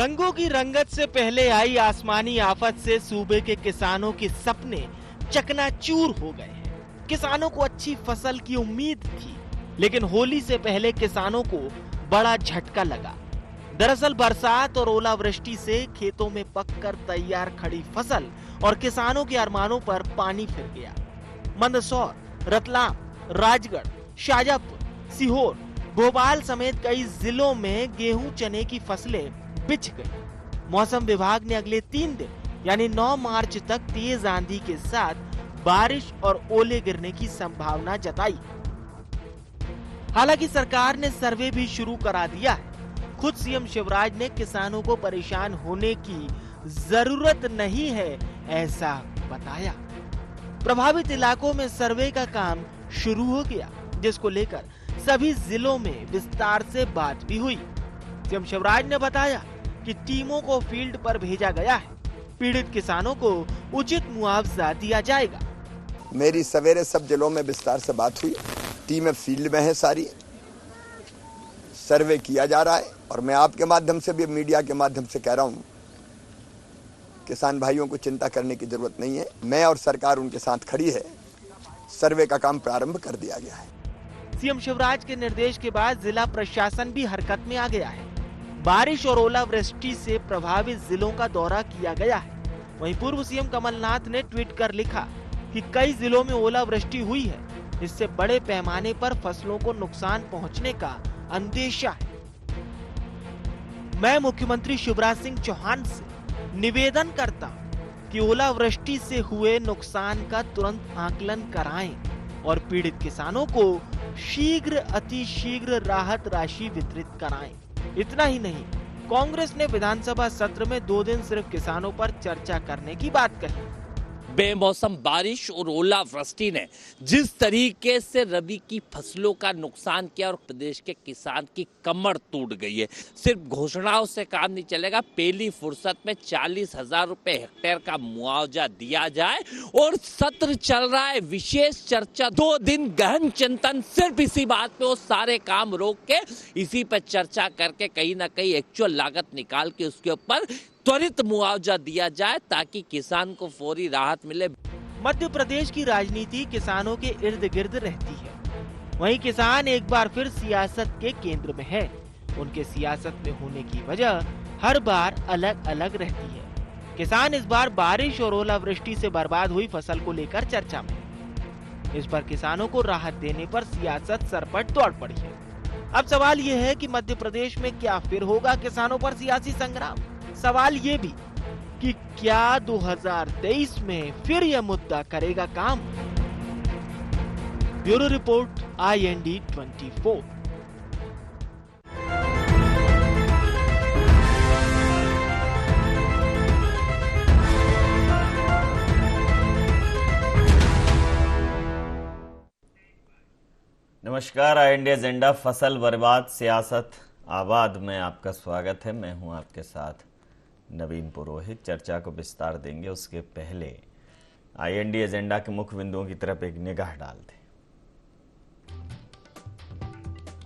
रंगों की रंगत से पहले आई आसमानी आफत से सूबे के किसानों के सपने चकनाचूर हो गए हैं। किसानों को अच्छी फसल की उम्मीद थी, लेकिन होली से पहले किसानों को बड़ा झटका लगा। दरअसल बरसात और ओलावृष्टि से खेतों में पककर तैयार खड़ी फसल और किसानों के अरमानों पर पानी फिर गया। मंदसौर, रतलाम, राजगढ़, शाजापुर, सीहोर, भोपाल समेत कई जिलों में गेहूं चने की फसलें बिछ गई। मौसम विभाग ने अगले 3 दिन यानी 9 मार्च तक तेज आंधी के साथ बारिश और ओले गिरने की संभावना जताई। हालांकि सरकार ने सर्वे भी शुरू करा दिया है। खुद सीएम शिवराज ने किसानों को परेशान होने की जरूरत नहीं है ऐसा बताया। प्रभावित इलाकों में सर्वे का काम शुरू हो गया, जिसको लेकर सभी जिलों में विस्तार से बात भी हुई। सीएम शिवराज ने बताया कि टीमों को फील्ड पर भेजा गया है। पीड़ित किसानों को उचित मुआवजा दिया जाएगा। मेरी सवेरे सब जिलों में विस्तार से बात हुई। टीमें फील्ड में है, सारी सर्वे किया जा रहा है और मैं आपके माध्यम से भी, मीडिया के माध्यम से कह रहा हूं, किसान भाइयों को चिंता करने की जरूरत नहीं है। मैं और सरकार उनके साथ खड़ी है। सर्वे का काम प्रारंभ कर दिया गया है। सीएम शिवराज के निर्देश के बाद जिला प्रशासन भी हरकत में आ गया है। बारिश और ओलावृष्टि से प्रभावित जिलों का दौरा किया गया है। वहीं पूर्व सीएम कमलनाथ ने ट्वीट कर लिखा कि कई जिलों में ओलावृष्टि हुई है, इससे बड़े पैमाने पर फसलों को नुकसान पहुंचने का अंदेशा है। मैं मुख्यमंत्री शिवराज सिंह चौहान से निवेदन करता हूं कि ओलावृष्टि से हुए नुकसान का तुरंत आकलन कराएं और पीड़ित किसानों को शीघ्र अति शीघ्र राहत राशि वितरित कराएं। इतना ही नहीं, कांग्रेस ने विधानसभा सत्र में 2 दिन सिर्फ किसानों पर चर्चा करने की बात कही। बेमौसम बारिश और ओलावृष्टि ने जिस तरीके से रबी की फसलों का नुकसान किया और प्रदेश के किसान की कमर टूट गई है। सिर्फ घोषणाओं से काम नहीं चलेगा। पहली फुर्सत में 40,000 रुपए हेक्टेयर का मुआवजा दिया जाए और सत्र चल रहा है, विशेष चर्चा, 2 दिन गहन चिंतन सिर्फ इसी बात पे, वो सारे काम रोक के इसी पर चर्चा करके कहीं ना कहीं एक्चुअल लागत निकाल के उसके ऊपर त्वरित मुआवजा दिया जाए ताकि किसान को फौरी राहत मिले। मध्य प्रदेश की राजनीति किसानों के इर्द गिर्द रहती है। वहीं किसान एक बार फिर सियासत के केंद्र में है। उनके सियासत में होने की वजह हर बार अलग अलग रहती है। किसान इस बार बारिश और ओलावृष्टि से बर्बाद हुई फसल को लेकर चर्चा में है। इस पर किसानों को राहत देने पर सियासत सरपट दौड़ पड़ी है। अब सवाल ये है कि मध्य प्रदेश में क्या फिर होगा किसानों पर सियासी संग्राम। सवाल ये भी कि क्या 2023 में फिर यह मुद्दा करेगा काम। Bureau report, IND 24। नमस्कार, IND एजेंडा फसल बर्बाद सियासत आबाद में आपका स्वागत है। मैं हूं आपके साथ नवीन पुरोहित। चर्चा को विस्तार देंगे, उसके पहले IND एजेंडा के मुख्य बिंदुओं की तरफ एक निगाह डालते हैं।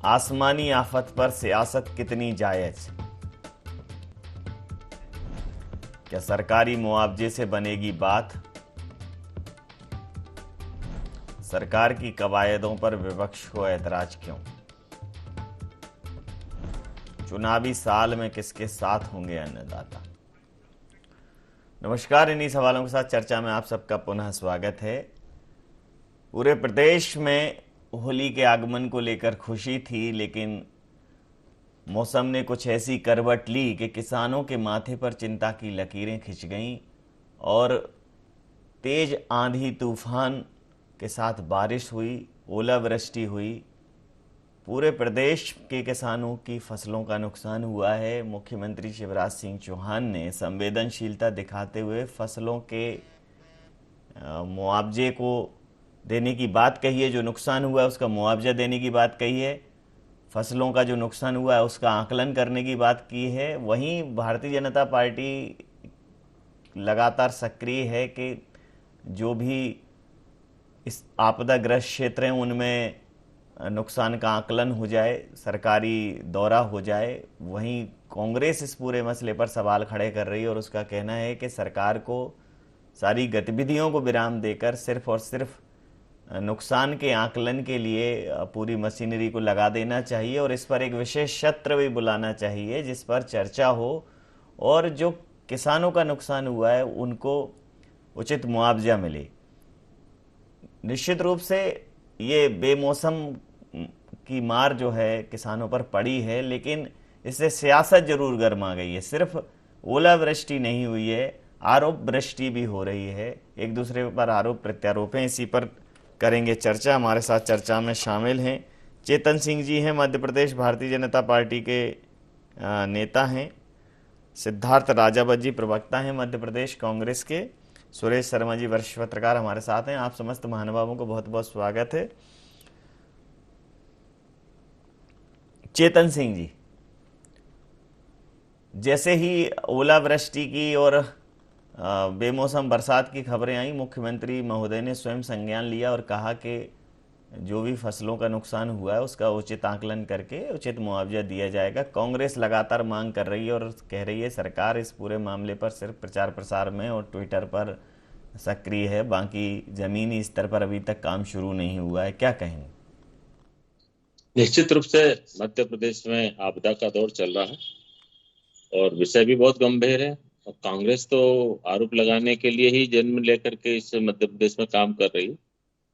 आसमानी आफत पर सियासत कितनी जायज? क्या सरकारी मुआवजे से बनेगी बात? सरकार की कवायदों पर विपक्ष को ऐतराज क्यों? चुनावी साल में किसके साथ होंगे अन्नदाता? नमस्कार, इन्हीं सवालों के साथ चर्चा में आप सबका पुनः स्वागत है। पूरे प्रदेश में होली के आगमन को लेकर खुशी थी, लेकिन मौसम ने कुछ ऐसी करवट ली कि किसानों के माथे पर चिंता की लकीरें खिंच गईं और तेज आंधी तूफान के साथ बारिश हुई, ओलावृष्टि हुई। पूरे प्रदेश के किसानों की फसलों का नुकसान हुआ है। मुख्यमंत्री शिवराज सिंह चौहान ने संवेदनशीलता दिखाते हुए फसलों के मुआवजे को देने की बात कही है। जो नुकसान हुआ है उसका मुआवजा देने की बात कही है। फसलों का जो नुकसान हुआ है उसका आकलन करने की बात की है। वहीं भारतीय जनता पार्टी लगातार सक्रिय है कि जो भी इस आपदाग्रस्त क्षेत्र हैं उनमें नुकसान का आकलन हो जाए, सरकारी दौरा हो जाए। वहीं कांग्रेस इस पूरे मसले पर सवाल खड़े कर रही है और उसका कहना है कि सरकार को सारी गतिविधियों को विराम देकर सिर्फ और सिर्फ नुकसान के आकलन के लिए पूरी मशीनरी को लगा देना चाहिए और इस पर एक विशेष सत्र भी बुलाना चाहिए जिस पर चर्चा हो और जो किसानों का नुकसान हुआ है उनको उचित मुआवजा मिले। निश्चित रूप से ये बेमौसम की मार जो है किसानों पर पड़ी है, लेकिन इससे सियासत जरूर गर्मा गई है। सिर्फ ओलावृष्टि नहीं हुई है, आरोप वृष्टि भी हो रही है, एक दूसरे पर आरोप प्रत्यारोप हैं। इसी पर करेंगे चर्चा। हमारे साथ चर्चा में शामिल हैं चेतन सिंह जी हैं, मध्य प्रदेश भारतीय जनता पार्टी के नेता हैं। सिद्धार्थ राजावत जी प्रवक्ता हैं मध्य प्रदेश कांग्रेस के। सुरेश शर्मा जी वरिष्ठ पत्रकार हमारे साथ हैं। आप समस्त महानुभावों को बहुत बहुत स्वागत है। चेतन सिंह जी, जैसे ही ओलावृष्टि की और बेमौसम बरसात की खबरें आई, मुख्यमंत्री महोदय ने स्वयं संज्ञान लिया और कहा कि जो भी फसलों का नुकसान हुआ है उसका उचित आकलन करके उचित मुआवजा दिया जाएगा। कांग्रेस लगातार मांग कर रही है और कह रही है सरकार इस पूरे मामले पर सिर्फ प्रचार प्रसार में और ट्विटर पर सक्रिय है, बाकी जमीनी स्तर पर अभी तक काम शुरू नहीं हुआ है। क्या कहेंगे? निश्चित रूप से मध्य प्रदेश में आपदा का दौर चल रहा है और विषय भी बहुत गंभीर है और कांग्रेस तो आरोप लगाने के लिए ही जन्म लेकर के इस मध्य प्रदेश में काम कर रही है।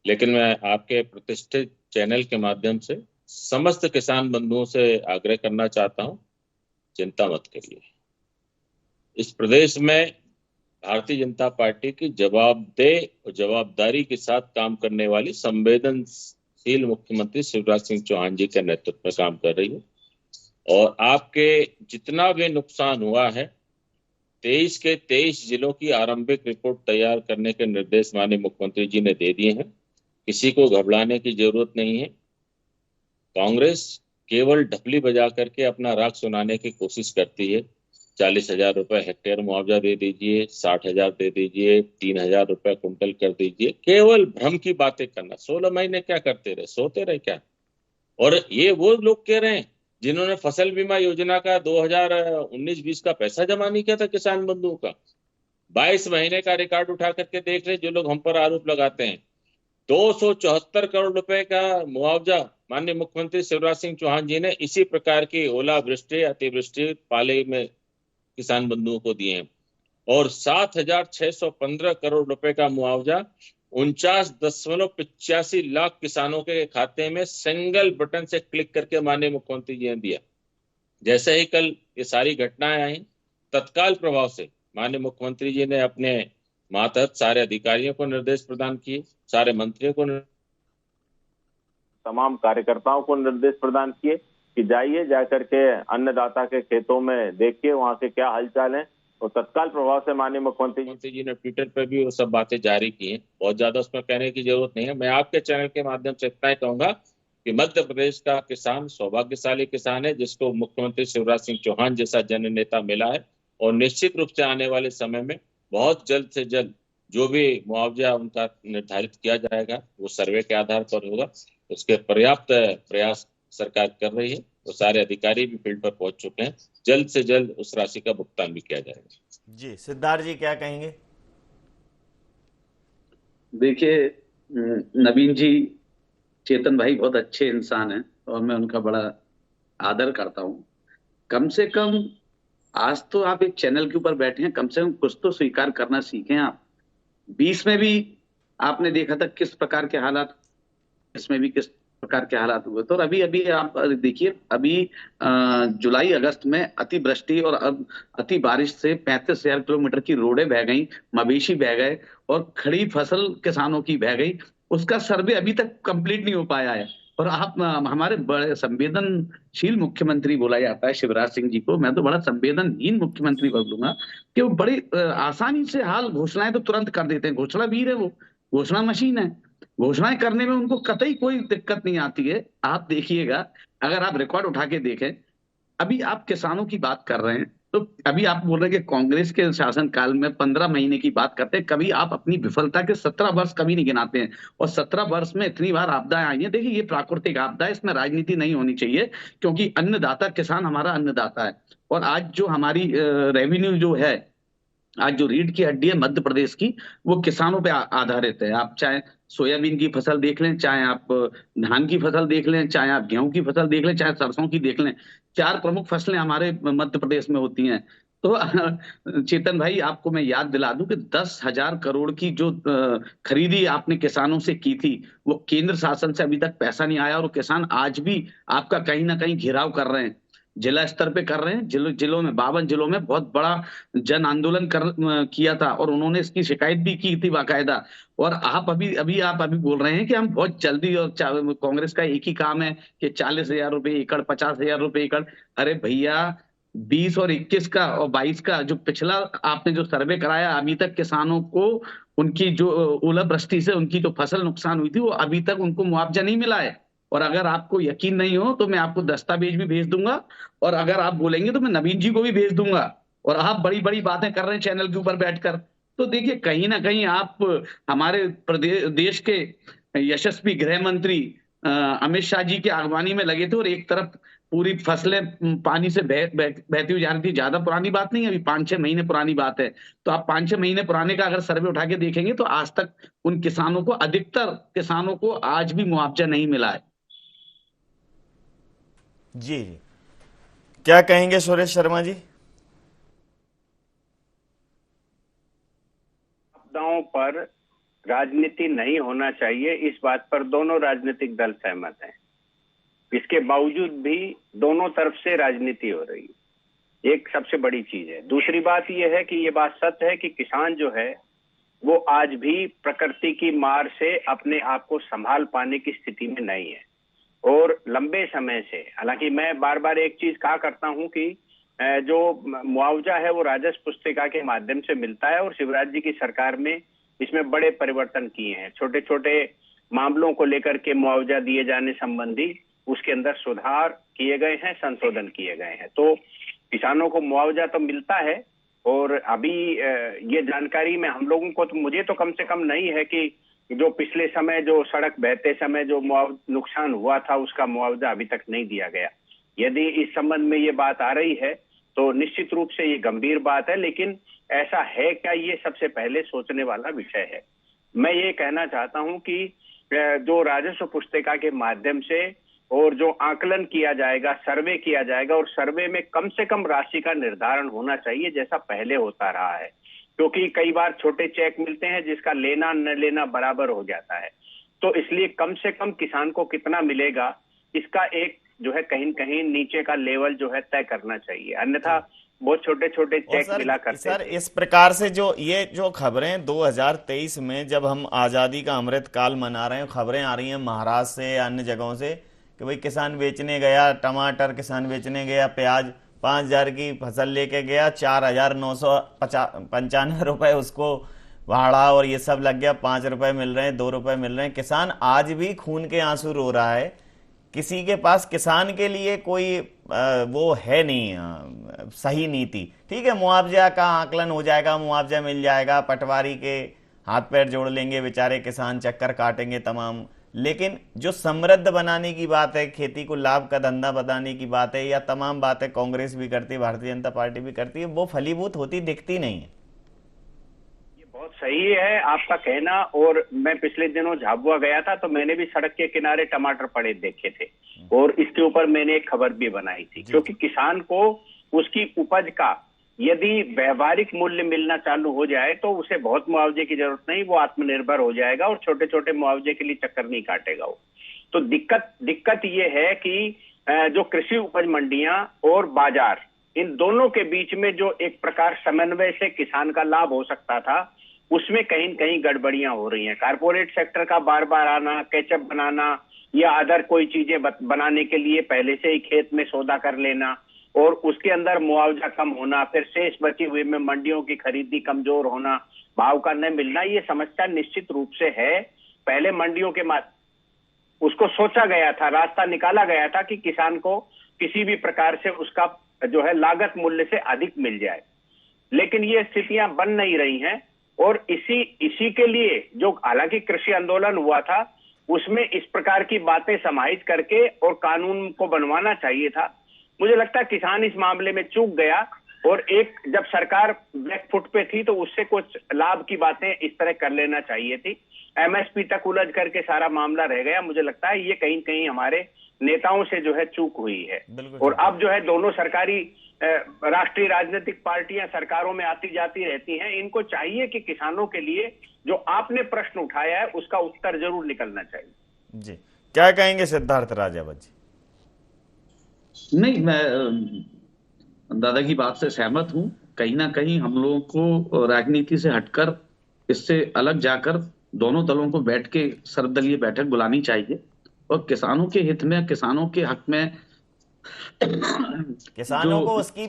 लेकिन मैं आपके प्रतिष्ठित चैनल के माध्यम से समस्त किसान बंधुओं से आग्रह करना चाहता हूं, चिंता मत करिए। इस प्रदेश में भारतीय जनता पार्टी की जवाबदेह और जवाबदारी के साथ काम करने वाली संवेदनशील मुख्यमंत्री शिवराज सिंह चौहान जी के नेतृत्व में काम कर रही है और आपके जितना भी नुकसान हुआ है 23 के 23 जिलों की आरंभिक रिपोर्ट तैयार करने के निर्देश माननीय मुख्यमंत्री जी ने दे दिए हैं। किसी को घबराने की जरूरत नहीं है। कांग्रेस केवल ढपली बजा करके अपना राग सुनाने की कोशिश करती है। 40,000 रुपए हेक्टेयर मुआवजा दे दीजिए, 60,000 दे दीजिए, 3,000 रुपए कुंटल कर दीजिए, केवल भ्रम की बातें करना। 16 महीने क्या करते रहे, सोते रहे क्या? और ये वो लोग कह रहे हैं जिन्होंने फसल बीमा योजना का 2019-20 का पैसा जमा नहीं किया था किसान बंधुओं का। 22 महीने का रिकॉर्ड उठा करके देख रहे जो लोग हम पर आरोप लगाते हैं। 274 करोड़ रुपए का मुआवजा माननीय मुख्यमंत्री शिवराज सिंह चौहान जी ने इसी प्रकार की ओलावृष्टि अतिवृष्टि पाले में किसान बंधुओं को दिए हैं और 7,615 करोड़ रुपए का मुआवजा 49.85 लाख किसानों के खाते में सिंगल बटन से क्लिक करके माननीय मुख्यमंत्री जी ने दिया। जैसे ही कल ये सारी घटनाएं आई, तत्काल प्रभाव से माननीय मुख्यमंत्री जी ने अपने मातहत सारे अधिकारियों को निर्देश प्रदान किए, सारे मंत्रियों को, तमाम कार्यकर्ताओं को निर्देश प्रदान किए कि जाइए जाकर के अन्नदाता के खेतों में देखिए वहां के क्या हालचाल है। और तत्काल प्रभाव से माननीय मुख्यमंत्री जी ने ट्विटर पर भी वो सब बातें जारी की हैं। बहुत ज्यादा उसमें कहने की जरूरत नहीं है। मैं आपके चैनल के माध्यम से इतना ही कहूंगा कि मध्य प्रदेश का किसान सौभाग्यशाली किसान है जिसको मुख्यमंत्री शिवराज सिंह चौहान जैसा जन नेता मिला है और निश्चित रूप से आने वाले समय में बहुत जल्द से जल्द जो भी मुआवजा उनका निर्धारित किया जाएगा वो सर्वे के आधार पर होगा। उसके पर्याप्त प्रयास सरकार कर रही है। वो सारे अधिकारी भी फील्ड पर पहुंच चुके हैं। जल्द से जल्द उस राशि का भुगतान भी किया जाएगा। जी सिद्धार्थ जी क्या कहेंगे? देखिए नवीन जी, चेतन भाई बहुत अच्छे इंसान हैं और मैं उनका बड़ा आदर करता हूं। कम से कम आज तो आप एक चैनल के ऊपर बैठे हैं, कम से कम कुछ तो स्वीकार करना सीखें आप। 20 में भी आपने देखा था किस प्रकार के हालात, इसमें भी किस प्रकार के हालात हुए थे। और अभी आप देखिए, अभी जुलाई अगस्त में अतिवृष्टि और अब अति बारिश से 35,000 किलोमीटर की रोडें बह गई, मवेशी बह गए और खड़ी फसल किसानों की बह गई। उसका सर्वे अभी तक कंप्लीट नहीं हो पाया है। और आप हमारे बड़े संवेदनशील मुख्यमंत्री बोला जाता है शिवराज सिंह जी को, मैं तो बड़ा संवेदनहीन मुख्यमंत्री बोलूंगा कि वो बड़ी आसानी से हाल घोषणाएं तो तुरंत कर देते हैं। घोषणा वीर है, वो घोषणा मशीन है। घोषणाएं करने में उनको कतई कोई दिक्कत नहीं आती है। आप देखिएगा, अगर आप रिकॉर्ड उठा के देखें, अभी आप किसानों की बात कर रहे हैं, तो अभी आप बोल रहे हैं कि कांग्रेस के शासनकाल में 15 महीने की बात करते हैं, कभी आप अपनी विफलता के 17 वर्ष कभी नहीं गिनाते हैं। और 17 वर्ष में इतनी बार आपदाएं आई हैं। देखिए, ये प्राकृतिक आपदा है, इसमें राजनीति नहीं होनी चाहिए, क्योंकि अन्नदाता किसान हमारा अन्नदाता है। और आज जो हमारी रेवेन्यू जो है, आज जो रीढ़ की हड्डी है मध्य प्रदेश की, वो किसानों पे आधारित है। आप चाहे सोयाबीन की फसल देख लें, चाहे आप धान की फसल देख लें, चाहे आप गेहूं की फसल देख लें, चाहे सरसों की देख लें, 4 प्रमुख फसलें हमारे मध्य प्रदेश में होती हैं। तो चेतन भाई, आपको मैं याद दिला दूं कि 10,000 करोड़ की जो खरीदी आपने किसानों से की थी, वो केंद्र शासन से अभी तक पैसा नहीं आया, और किसान आज भी आपका कहीं ना कहीं घेराव कर रहे हैं, जिला स्तर पे कर रहे हैं। जिलों में 52 जिलों में बहुत बड़ा जन आंदोलन किया था, और उन्होंने इसकी शिकायत भी की थी बाकायदा। और आप अभी बोल रहे हैं कि हम बहुत जल्दी, और कांग्रेस का एक ही काम है कि 40,000 रुपए एकड़, 50,000 रुपए एकड़। अरे भैया, 20 और 21 का और 22 का जो पिछला आपने जो सर्वे कराया, अभी तक किसानों को उनकी जो ओलावृष्टि से उनकी जो फसल नुकसान हुई थी, वो अभी तक उनको मुआवजा नहीं मिला है। और अगर आपको यकीन नहीं हो तो मैं आपको दस्तावेज भी भेज दूंगा, और अगर आप बोलेंगे तो मैं नवीन जी को भी भेज दूंगा। और आप बड़ी बड़ी बातें कर रहे हैं चैनल के ऊपर बैठकर। तो देखिए, कहीं ना कहीं आप हमारे प्रदेश देश के यशस्वी गृह मंत्री अमित शाह जी की अगवानी में लगे थे, और एक तरफ पूरी फसलें पानी से बहती हुई जा रही थी। ज्यादा पुरानी बात नहीं है, अभी 5-6 महीने पुरानी बात है। तो आप 5-6 महीने पुराने का अगर सर्वे उठा के देखेंगे, तो आज तक उन किसानों को, अधिकतर किसानों को आज भी मुआवजा नहीं मिला है। जी जी, क्या कहेंगे सुरेश शर्मा जी? आपदाओं पर राजनीति नहीं होना चाहिए, इस बात पर दोनों राजनीतिक दल सहमत हैं। इसके बावजूद भी दोनों तरफ से राजनीति हो रही है, एक सबसे बड़ी चीज है। दूसरी बात यह है कि ये बात सत्य है कि किसान जो है वो आज भी प्रकृति की मार से अपने आप को संभाल पाने की स्थिति में नहीं है। और लंबे समय से, हालांकि मैं बार बार एक चीज कहा करता हूं कि जो मुआवजा है वो राजस्व पुस्तिका के माध्यम से मिलता है, और शिवराज जी की सरकार में इसमें बड़े परिवर्तन किए हैं। छोटे छोटे मामलों को लेकर के मुआवजा दिए जाने संबंधी उसके अंदर सुधार किए गए हैं, संशोधन किए गए हैं। तो किसानों को मुआवजा तो मिलता है, और अभी ये जानकारी में हम लोगों को, तो मुझे तो कम से कम नहीं है कि जो पिछले समय जो सड़क बहते समय जो नुकसान हुआ था उसका मुआवजा अभी तक नहीं दिया गया। यदि इस संबंध में ये बात आ रही है तो निश्चित रूप से ये गंभीर बात है, लेकिन ऐसा है क्या, ये सबसे पहले सोचने वाला विषय है। मैं ये कहना चाहता हूं कि जो राजस्व पुस्तिका के माध्यम से और जो आकलन किया जाएगा, सर्वे किया जाएगा, और सर्वे में कम से कम राशि का निर्धारण होना चाहिए जैसा पहले होता रहा है। क्योंकि कई बार छोटे चेक मिलते हैं जिसका लेना न लेना बराबर हो जाता है। तो इसलिए कम से कम किसान को कितना मिलेगा, इसका एक जो है कहीं कहीं नीचे का लेवल जो है तय करना चाहिए, अन्यथा बहुत छोटे छोटे चेक मिला करते। सर, इस प्रकार से जो खबरें 2023 में जब हम आजादी का अमृत काल मना रहे हैं, खबरें आ रही हैं महाराष्ट्र से, अन्य जगहों से, कि भाई किसान बेचने गया टमाटर, किसान बेचने गया प्याज, 5,000 की फसल लेके गया, 4,995 रुपए उसको भाड़ा और ये सब लग गया, 5 रुपए मिल रहे हैं, 2 रुपए मिल रहे हैं। किसान आज भी खून के आंसू रो रहा है। किसी के पास किसान के लिए कोई वो है नहीं सही नीति। ठीक है, मुआवजा का आकलन हो जाएगा, मुआवजा मिल जाएगा, पटवारी के हाथ पैर जोड़ लेंगे बेचारे किसान, चक्कर काटेंगे तमाम। लेकिन जो समृद्ध बनाने की बात है, खेती को लाभ का धंधा बनाने की बात है, या तमाम बातें कांग्रेस भी करती है, भारतीय जनता पार्टी भी करती है, वो फलीभूत होती दिखती नहीं है। ये बहुत सही है आपका कहना। और मैं पिछले दिनों झाबुआ गया था तो मैंने भी सड़क के किनारे टमाटर पड़े देखे थे, और इसके ऊपर मैंने एक खबर भी बनाई थी। क्योंकि किसान को उसकी उपज का यदि व्यवहारिक मूल्य मिलना चालू हो जाए तो उसे बहुत मुआवजे की जरूरत नहीं, वो आत्मनिर्भर हो जाएगा और छोटे छोटे मुआवजे के लिए चक्कर नहीं काटेगा वो। तो दिक्कत ये है कि जो कृषि उपज मंडियां और बाजार, इन दोनों के बीच में जो एक प्रकार समन्वय से किसान का लाभ हो सकता था, उसमें कहीं कहीं गड़बड़ियां हो रही हैं। कारपोरेट सेक्टर का बार बार आना, कैचअप बनाना, या अदर कोई चीजें बनाने के लिए पहले से ही खेत में सौदा कर लेना, और उसके अंदर मुआवजा कम होना, फिर शेष बची हुई में मंडियों की खरीदी कमजोर होना, भाव का न मिलना, ये समस्या निश्चित रूप से है। पहले मंडियों के उसको सोचा गया था, रास्ता निकाला गया था कि किसान को किसी भी प्रकार से उसका जो है लागत मूल्य से अधिक मिल जाए। लेकिन ये स्थितियां बन नहीं रही हैं और इसी के लिए जो हालांकि कृषि आंदोलन हुआ था उसमें इस प्रकार की बातें समाहित करके और कानून को बनवाना चाहिए था। मुझे लगता है किसान इस मामले में चूक गया और एक जब सरकार बैकफुट पे थी तो उससे कुछ लाभ की बातें इस तरह कर लेना चाहिए थी। एमएसपी तक उलझ करके सारा मामला रह गया। मुझे लगता है ये कहीं कहीं हमारे नेताओं से जो है चूक हुई है। और अब जो है दोनों सरकारी राष्ट्रीय राजनीतिक पार्टियां सरकारों में आती जाती रहती हैं, इनको चाहिए कि किसानों के लिए जो आपने प्रश्न उठाया है उसका उत्तर जरूर निकलना चाहिए। जी, क्या कहेंगे सिद्धार्थ राजावत जी? नहीं, मैं दादा की बात से सहमत हूं। कहीं ना कहीं हम लोगों को राजनीति से हटकर इससे अलग जाकर दोनों दलों को बैठ के सर्वदलीय बैठक बुलानी चाहिए और किसानों के हित में, किसानों के हक में किसानों को उसकी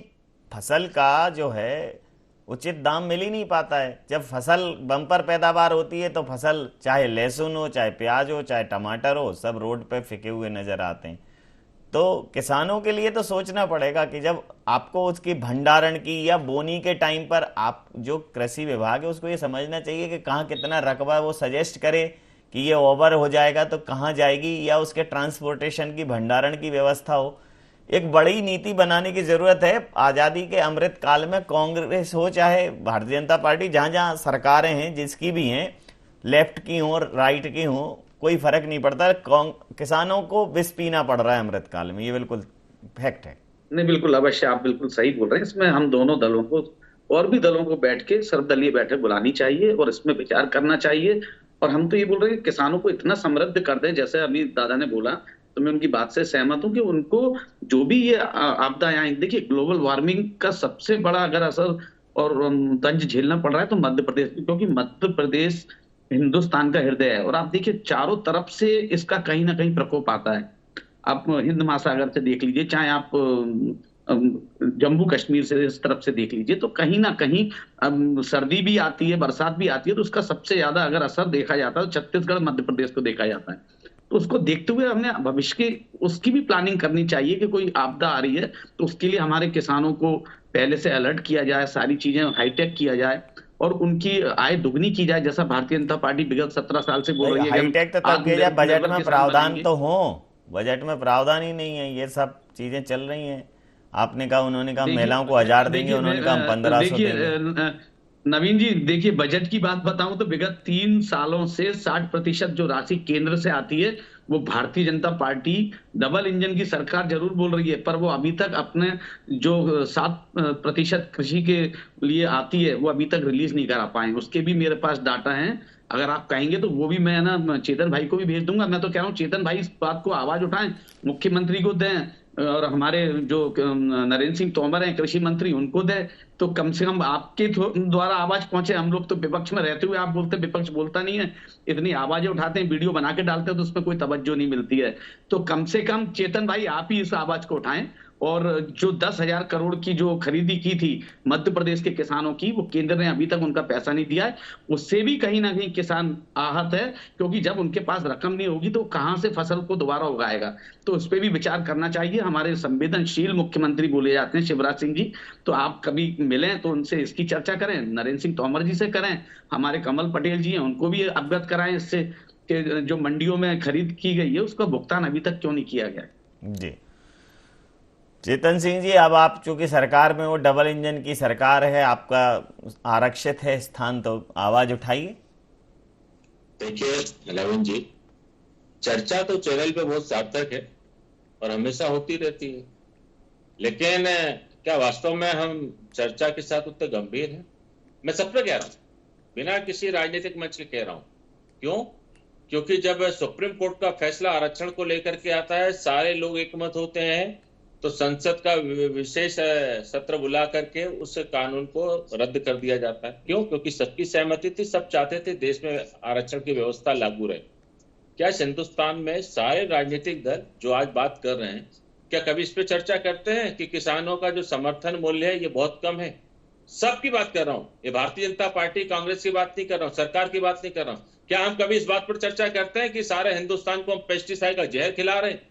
फसल का जो है उचित दाम मिल ही नहीं पाता है। जब फसल बम्पर पैदावार होती है तो फसल चाहे लहसुन हो, चाहे प्याज हो, चाहे टमाटर हो, सब रोड पे फेंके हुए नजर आते हैं। तो किसानों के लिए तो सोचना पड़ेगा कि जब आपको उसकी भंडारण की या बोनी के टाइम पर आप जो कृषि विभाग है उसको ये समझना चाहिए कि कहाँ कितना रकबा वो सजेस्ट करे कि ये ओवर हो जाएगा तो कहाँ जाएगी, या उसके ट्रांसपोर्टेशन की, भंडारण की व्यवस्था हो। एक बड़ी नीति बनाने की जरूरत है। आजादी के अमृत काल में कांग्रेस हो चाहे भारतीय जनता पार्टी, जहां जहां सरकारें हैं जिसकी भी हैं, लेफ्ट की हो राइट की हो, कोई फर्क नहीं पड़ता, किसानों को विष पीना पड़ रहा है अमृत काल में। ये बिल्कुल फैक्ट है। नहीं, बिल्कुल अवश्य, आप बिल्कुल सही बोल रहे हैं। इसमें हम दोनों दलों को और भी दलों को बैठ के सर्वदलीय बैठक बुलानी चाहिए और इसमें विचार करना चाहिए। और हम तो ये बोल रहे हैं कि किसानों को इतना समृद्ध कर दें, जैसे अभी दादा ने बोला, तो मैं उनकी बात से सहमत हूं कि उनको जो भी ये आपदाएं आई, देखिए ग्लोबल वार्मिंग का सबसे बड़ा अगर असर और तंज झेलना पड़ रहा है तो मध्य प्रदेश, क्योंकि मध्य प्रदेश हिंदुस्तान का हृदय है। और आप देखिए चारों तरफ से इसका कहीं ना कहीं प्रकोप आता है। आप हिंद महासागर से देख लीजिए, चाहे आप जम्मू कश्मीर से इस तरफ से देख लीजिए, तो कहीं ना कहीं सर्दी भी आती है, बरसात भी आती है, तो उसका सबसे ज्यादा अगर असर देखा जाता है तो छत्तीसगढ़ मध्य प्रदेश को देखा जाता है। तो उसको देखते हुए हमने भविष्य की उसकी भी प्लानिंग करनी चाहिए कि कोई आपदा आ रही है तो उसके लिए हमारे किसानों को पहले से अलर्ट किया जाए, सारी चीजें हाईटेक किया जाए और उनकी आय दुगनी की जाए, जैसा भारतीय जनता पार्टी विगत 17 साल से बोल रही है। हाईटेक तो तब किया जाए, बजट में प्रावधान तो हो। बजट में प्रावधान ही नहीं है, ये सब चीजें चल रही हैं। आपने कहा, उन्होंने कहा महिलाओं को 1000 देंगे, उन्होंने कहा 1500 देंगे। नवीन जी देखिए, बजट की बात बताऊं तो विगत 3 सालों से 60% जो राशि केंद्र से आती है वो Bharatiya Janata party double engine की सरकार जरूर बोल रही है, पर वो अभी तक अपने जो 7% कृषि के लिए आती है वो अभी तक रिलीज नहीं करा पाए। उसके भी मेरे पास डाटा है, अगर आप कहेंगे तो वो भी मैं ना चेतन भाई को भी भेज दूंगा। मैं तो कह रहा हूँ चेतन भाई इस बात को आवाज उठाएं, मुख्यमंत्री को दें और हमारे जो नरेंद्र सिंह तोमर हैं कृषि मंत्री, उनको दे, तो कम से कम आपके द्वारा आवाज पहुंचे। हम लोग तो विपक्ष में रहते हुए आप बोलते विपक्ष बोलता नहीं है, इतनी आवाजें उठाते हैं, वीडियो बना के डालते हैं, तो उसमें कोई तवज्जो नहीं मिलती है। तो कम से कम चेतन भाई आप ही इस आवाज को उठाएं और जो 10,000 करोड़ की जो खरीदी की थी मध्य प्रदेश के किसानों की, वो केंद्र ने अभी तक उनका पैसा नहीं दिया है। उससे भी कहीं ना कहीं किसान आहत है, क्योंकि जब उनके पास रकम नहीं होगी तो कहां से फसल को दोबारा उगाएगा। तो उस पर भी विचार करना चाहिए। हमारे संवेदनशील मुख्यमंत्री बोले जाते हैं शिवराज सिंह जी, तो आप कभी मिलें तो उनसे इसकी चर्चा करें, नरेंद्र सिंह तोमर जी से करें, हमारे कमल पटेल जी हैं उनको भी अवगत कराएं इससे कि जो मंडियों में खरीद की गई है उसका भुगतान अभी तक क्यों नहीं किया गया। जी चेतन सिंह जी, अब आप चूंकि सरकार में वो डबल इंजन की सरकार है, आपका आरक्षित है स्थान, तो आवाज उठाइए। देखिए नवीन जी, चर्चा तो चैनल पे बहुत सार्थक है और हमेशा होती रहती है, लेकिन क्या वास्तव में हम चर्चा के साथ उतने गंभीर हैं? मैं सब पे कह रहा हूँ, बिना किसी राजनीतिक मंच के कह रहा हूँ। क्यों? क्योंकि जब सुप्रीम कोर्ट का फैसला आरक्षण को लेकर के आता है, सारे लोग एकमत होते हैं, तो संसद का विशेष सत्र बुला करके उस कानून को रद्द कर दिया जाता है। क्यों? क्योंकि सबकी सहमति थी, सब चाहते थे देश में आरक्षण की व्यवस्था लागू रहे। क्या इस हिंदुस्तान में सारे राजनीतिक दल जो आज बात कर रहे हैं, क्या कभी इस पे चर्चा करते हैं कि किसानों का जो समर्थन मूल्य है ये बहुत कम है? सबकी बात कर रहा हूँ, ये भारतीय जनता पार्टी कांग्रेस की बात नहीं कर रहा हूँ, सरकार की बात नहीं कर रहा हूँ। क्या हम कभी इस बात पर चर्चा करते हैं कि सारे हिंदुस्तान को हम पेस्टिसाइड का जहर खिला रहे हैं?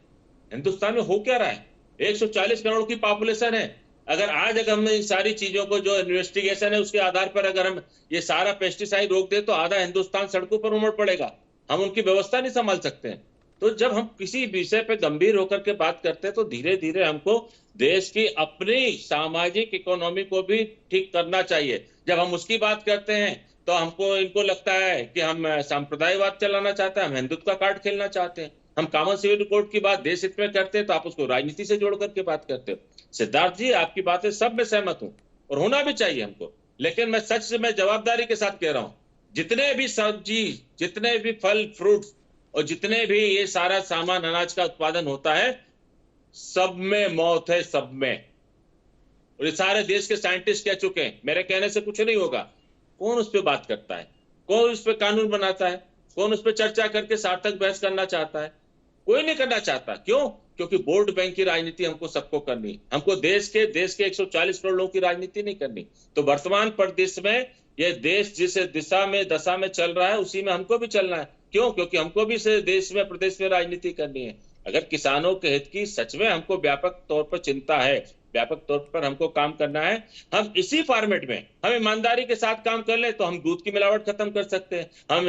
हिंदुस्तान में हो क्या रहा है? 140 करोड़ की पॉपुलेशन है, अगर हम इन सारी चीजों को जो इन्वेस्टिगेशन है उसके आधार पर अगर हम ये सारा पेस्टिसाइड रोक दे तो आधा हिंदुस्तान सड़कों पर उमड़ पड़ेगा, हम उनकी व्यवस्था नहीं संभाल सकते हैं। तो जब हम किसी विषय पे गंभीर होकर के बात करते हैं तो धीरे धीरे हमको देश की अपनी सामाजिक इकोनॉमी को भी ठीक करना चाहिए। जब हम उसकी बात करते हैं तो इनको लगता है कि हम सांप्रदायिकवाद चलाना चाहते हैं, हम हिंदुत्व का कार्ड खेलना चाहते हैं। हम कॉमन सिविल कोड की बात देश हित में करते हैं तो आप उसको राजनीति से जोड़ करके बात करते हो। सिद्धार्थ जी, आपकी बातें सब में सहमत हूं और होना भी चाहिए हमको, लेकिन मैं सच से मैं जवाबदारी के साथ कह रहा हूं, जितने भी सब्जी, जितने भी फल फ्रूट्स और जितने भी ये सारा सामान अनाज का उत्पादन होता है, सब में मौत है, सब में। और ये सारे देश के साइंटिस्ट कह चुके हैं, मेरे कहने से कुछ नहीं होगा। कौन उस पर बात करता है, कौन उस पर कानून बनाता है, कौन उस पर चर्चा करके सार्थक बहस करना चाहता है? कोई नहीं करना चाहता। क्यों? क्योंकि वोट बैंक की राजनीति हमको सबको करनी, हमको देश के 140 करोड़ लोगों की राजनीति नहीं करनी। तो वर्तमान परिदृश्य में ये देश जिस दशा में चल रहा है उसी में हमको भी चलना है। क्यों? क्योंकि हमको भी देश में प्रदेश में राजनीति करनी है। अगर किसानों के हित की सच में हमको व्यापक तौर पर चिंता है, व्यापक तौर पर हमको काम करना है, हम इसी फॉर्मेट में हम ईमानदारी के साथ काम कर ले तो हम दूध की मिलावट खत्म कर सकते हैं। हम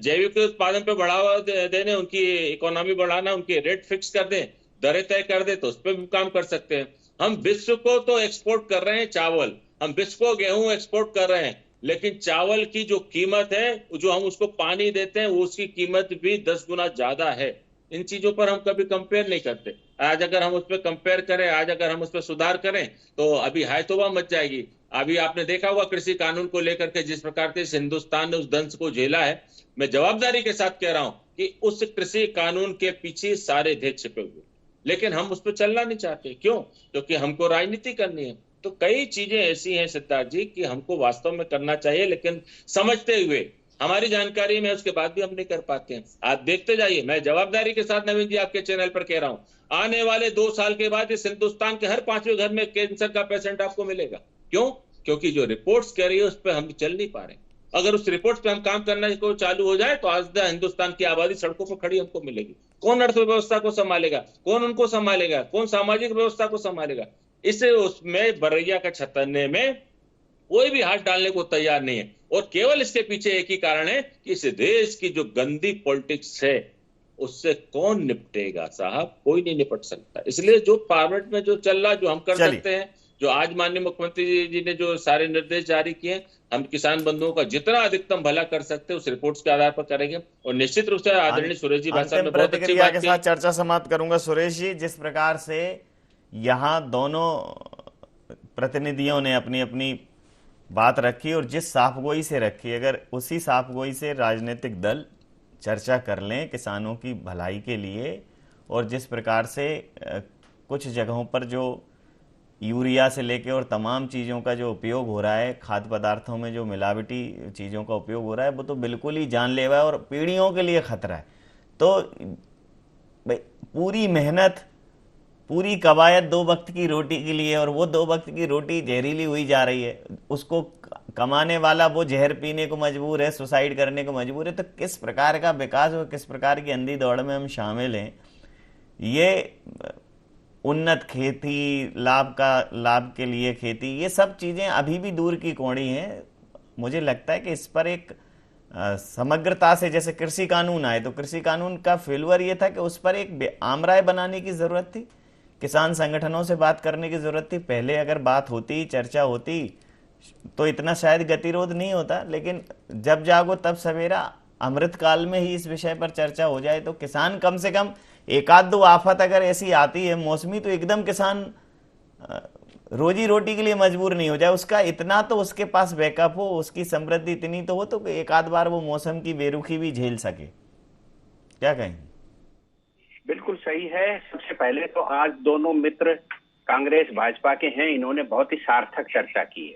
जैविक उत्पादन पे बढ़ावा देने, उनकी इकोनॉमी बढ़ाना, उनकी रेट फिक्स कर दें, दरें तय कर दे तो उस पर भी काम कर सकते हैं। हम विश्व को तो एक्सपोर्ट कर रहे हैं चावल, हम विश्व को गेहूं एक्सपोर्ट कर रहे हैं, लेकिन चावल की जो कीमत है, जो हम उसको पानी देते हैं, वो उसकी कीमत भी 10 गुना ज्यादा है। इन चीजों पर हम कभी कंपेयर नहीं करते। आज अगर हम उस पर कंपेयर करें, आज अगर हम उस पर सुधार करें तो अभी हाय तौबा मच जाएगी। अभी आपने देखा होगा कृषि कानून को लेकर के जिस प्रकार से हिंदुस्तान ने उस दंश को झेला है। मैं जवाबदारी के साथ कह रहा हूं कि उस कृषि कानून के पीछे सारे ध्येय छिपे हुए, लेकिन हम उस पर चलना नहीं चाहते। क्यों? क्योंकि हमको राजनीति करनी है। तो कई चीजें ऐसी हैं सिद्धार्थ जी कि हमको वास्तव में करना चाहिए, लेकिन समझते हुए हमारी जानकारी में उसके बाद भी हम नहीं कर पाते हैं। आप देखते जाइए, मैं जवाबदारी के साथ नवीन जी आपके चैनल पर कह रहा हूं, आने वाले 2 साल के बाद इस हिंदुस्तान के हर 5वें घर में कैंसर का पेशेंट आपको मिलेगा। क्यों? क्योंकि जो रिपोर्ट्स कह रही है उस पर हम चल नहीं पा रहे। अगर उस रिपोर्ट पे हम काम करना को चालू हो जाए तो आज हिंदुस्तान की आबादी सड़कों पर खड़ी हमको मिलेगी। कौन अर्थव्यवस्था को संभालेगा? कौन उनको संभालेगा? कौन सामाजिक व्यवस्था को संभालेगा? इसे उसमें बरैया का छतरने में कोई भी हाथ डालने को तैयार नहीं है। और केवल इसके पीछे एक ही कारण है कि इस देश की जो गंदी पॉलिटिक्स है उससे कौन निपटेगा साहब? कोई नहीं निपट सकता। इसलिए जो फॉर्मेट में जो चल रहा, जो हम कर सकते हैं, जो आज माननीय मुख्यमंत्री जी ने जो सारे निर्देश जारी किए, हम किसान बंधुओं का जितना अधिकतम भला कर सकते हैं उस रिपोर्ट्स के आधार पर करेंगे। और निश्चित रूप से आदरणीय सुरेश जी भाषा में बहुत अच्छी बात के साथ चर्चा समाप्त करूंगा। सुरेश जी, जिस प्रकार से यहाँ दोनों प्रतिनिधियों ने अपनी अपनी बात रखी और जिस साफगोई से रखी, अगर उसी साफगोई से राजनीतिक दल चर्चा कर लें किसानों की भलाई के लिए, और जिस प्रकार से कुछ जगहों पर जो यूरिया से लेके और तमाम चीज़ों का जो उपयोग हो रहा है, खाद्य पदार्थों में जो मिलावटी चीज़ों का उपयोग हो रहा है, वो तो बिल्कुल ही जानलेवा है और पीढ़ियों के लिए खतरा है। तो भाई पूरी मेहनत, पूरी कवायद 2 वक्त की रोटी के लिए, और वो 2 वक्त की रोटी जहरीली हुई जा रही है। उसको कमाने वाला वो जहर पीने को मजबूर है, सुसाइड करने को मजबूर है। तो किस प्रकार का विकास और किस प्रकार की अंधी दौड़ में हम शामिल हैं? ये उन्नत खेती, लाभ के लिए खेती, ये सब चीज़ें अभी भी दूर की कौड़ी हैं। मुझे लगता है कि इस पर एक समग्रता से, जैसे कृषि कानून आए तो कृषि कानून का फेल्यूर ये था कि उस पर एक आम राय बनाने की ज़रूरत थी, किसान संगठनों से बात करने की ज़रूरत थी। पहले अगर बात होती, चर्चा होती तो इतना शायद गतिरोध नहीं होता। लेकिन जब जागो तब सवेरा, अमृत काल में ही इस विषय पर चर्चा हो जाए तो किसान कम से कम एक आध 2 आफत अगर ऐसी आती है मौसमी, तो एकदम किसान रोजी रोटी के लिए मजबूर नहीं हो जाए। उसका इतना तो उसके पास बैकअप हो, उसकी समृद्धि इतनी तो हो तो एक आध बार वो मौसम की बेरुखी भी झेल सके। क्या कहेंगे? बिल्कुल सही है। सबसे पहले तो आज दोनों मित्र कांग्रेस भाजपा के हैं, इन्होंने बहुत ही सार्थक चर्चा की है।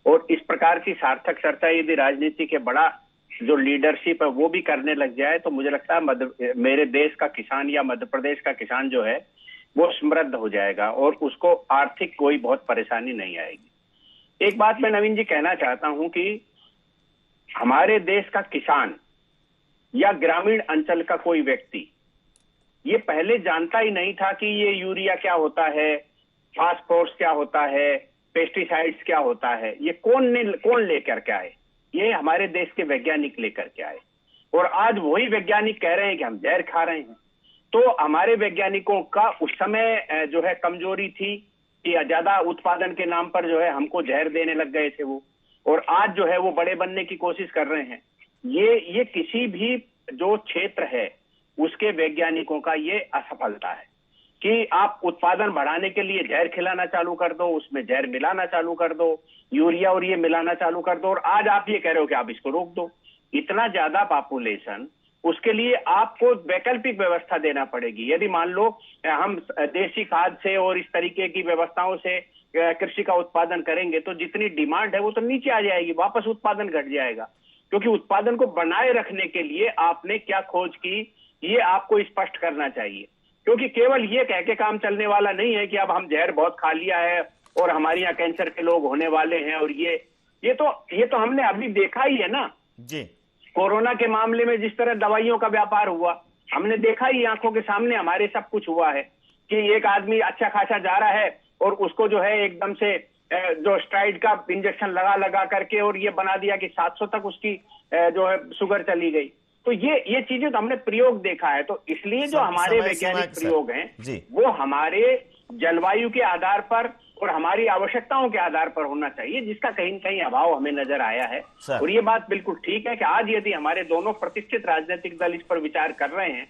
और इस प्रकार की सार्थक चर्चा यदि राजनीति के बड़ा जो लीडरशिप है वो भी करने लग जाए तो मुझे लगता है मेरे देश का किसान या मध्य प्रदेश का किसान जो है वो समृद्ध हो जाएगा और उसको आर्थिक कोई बहुत परेशानी नहीं आएगी। एक बात मैं नवीन जी कहना चाहता हूं कि हमारे देश का किसान या ग्रामीण अंचल का कोई व्यक्ति ये पहले जानता ही नहीं था कि ये यूरिया क्या होता है, फास्फोरस क्या होता है, पेस्टिसाइड्स क्या होता है, ये कौन लेकर के आए? ये हमारे देश के वैज्ञानिक लेकर के आए। और आज वही वैज्ञानिक कह रहे हैं कि हम जहर खा रहे हैं। तो हमारे वैज्ञानिकों का उस समय जो है कमजोरी थी कि ज्यादा उत्पादन के नाम पर जो है हमको जहर देने लग गए थे वो, और आज जो है वो बड़े बनने की कोशिश कर रहे हैं। ये किसी भी जो क्षेत्र है उसके वैज्ञानिकों का ये असफलता है कि आप उत्पादन बढ़ाने के लिए जहर खिलाना चालू कर दो, उसमें जहर मिलाना चालू कर दो, यूरिया और ये मिलाना चालू कर दो, और आज आप ये कह रहे हो कि आप इसको रोक दो। इतना ज्यादा पॉपुलेशन, उसके लिए आपको वैकल्पिक व्यवस्था देना पड़ेगी। यदि मान लो हम देसी खाद से और इस तरीके की व्यवस्थाओं से कृषि का उत्पादन करेंगे तो जितनी डिमांड है वो तो नीचे आ जाएगी, वापस उत्पादन घट जाएगा। क्योंकि उत्पादन को बनाए रखने के लिए आपने क्या खोज की, ये आपको स्पष्ट करना चाहिए। क्योंकि केवल ये कह के काम चलने वाला नहीं है कि अब हम जहर बहुत खा लिया है और हमारे यहाँ कैंसर के लोग होने वाले हैं, और ये तो हमने अभी देखा ही है ना जी। कोरोना के मामले में जिस तरह दवाइयों का व्यापार हुआ, हमने देखा ही आंखों के सामने हमारे सब कुछ हुआ है कि एक आदमी अच्छा खासा जा रहा है और उसको जो है एकदम से जो स्ट्राइड का इंजेक्शन लगा करके और ये बना दिया कि 700 तक उसकी जो है शुगर चली गई। तो ये चीजें तो हमने प्रयोग देखा है। तो इसलिए जो हमारे वैज्ञानिक प्रयोग हैं वो हमारे जलवायु के आधार पर और हमारी आवश्यकताओं के आधार पर होना चाहिए, जिसका कहीं न कहीं अभाव हमें नजर आया है। और ये बात बिल्कुल ठीक है कि आज यदि हमारे दोनों प्रतिष्ठित राजनीतिक दल इस पर विचार कर रहे हैं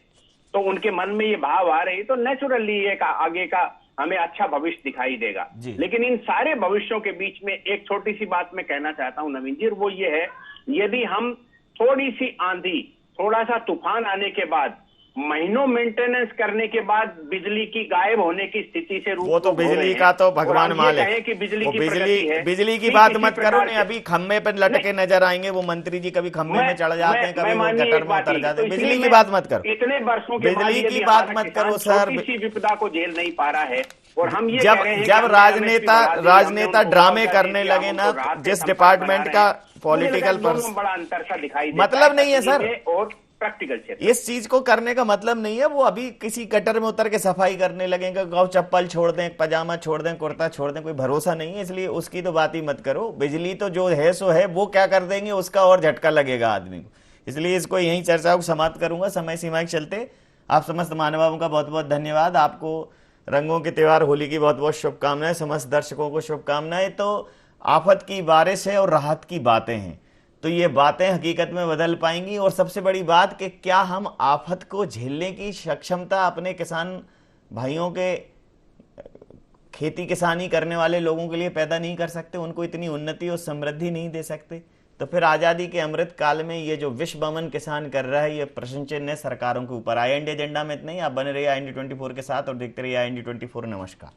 तो उनके मन में ये भाव आ रही, तो नेचुरली एक आगे का हमें अच्छा भविष्य दिखाई देगा। लेकिन इन सारे भविष्यों के बीच में एक छोटी सी बात मैं कहना चाहता हूं नवीन जी, वो ये है, यदि हम थोड़ी सी आंधी, थोड़ा सा तूफान आने के बाद, महीनों मेंटेनेंस करने के बाद बिजली की गायब होने की स्थिति से वो तो बिजली का तो भगवान मालिक कि बिजली की बात मत करो, नहीं अभी खम्भे पर लटके नजर आएंगे वो मंत्री जी, कभी खम्भे में चढ़ जाते हैं, कभी वो गटर में उतर जाते हैं। बिजली की बात मत करो, इतने वर्षों के बिजली की बात मत करो सर। किसी विपदा को झेल नहीं पा रहा है, और हम ये जब राजनेता ड्रामे करने लगे ना, जिस डिपार्टमेंट का पॉलिटिकल बड़ा अंतर सा दिखाई मतलब नहीं है सर, और प्रैक्टिकल इस चीज को करने का मतलब नहीं है वो अभी किसी गटर में उतर के सफाई करने लगेंगे, गाँव चप्पल छोड़ दें, पजामा छोड़ दें, कुर्ता छोड़ दें, कोई भरोसा नहीं है। इसलिए उसकी तो बात ही मत करो। बिजली तो जो है सो है, वो क्या कर देंगे उसका और झटका लगेगा आदमी को। इसलिए इसको यही चर्चा को समाप्त करूंगा, समय सीमा के चलते। आप समस्त महानुभावों का बहुत बहुत धन्यवाद। आपको रंगों के त्योहार होली की बहुत बहुत शुभकामनाएं, समस्त दर्शकों को शुभकामनाएं। तो आफत की बारिश है और राहत की बातें हैं, तो ये बातें हकीकत में बदल पाएंगी। और सबसे बड़ी बात कि क्या हम आफत को झेलने की सक्षमता अपने किसान भाइयों के, खेती किसानी करने वाले लोगों के लिए पैदा नहीं कर सकते, उनको इतनी उन्नति और समृद्धि नहीं दे सकते? तो फिर आज़ादी के अमृत काल में ये जो विश्व बमन किसान कर रहा है, ये प्रश्न चिन्ह है सरकारों के ऊपर। IND एजेंडा में इतना ही। आप बने रहिए IND 24 के साथ और देखते रहिए IND 24। नमस्कार।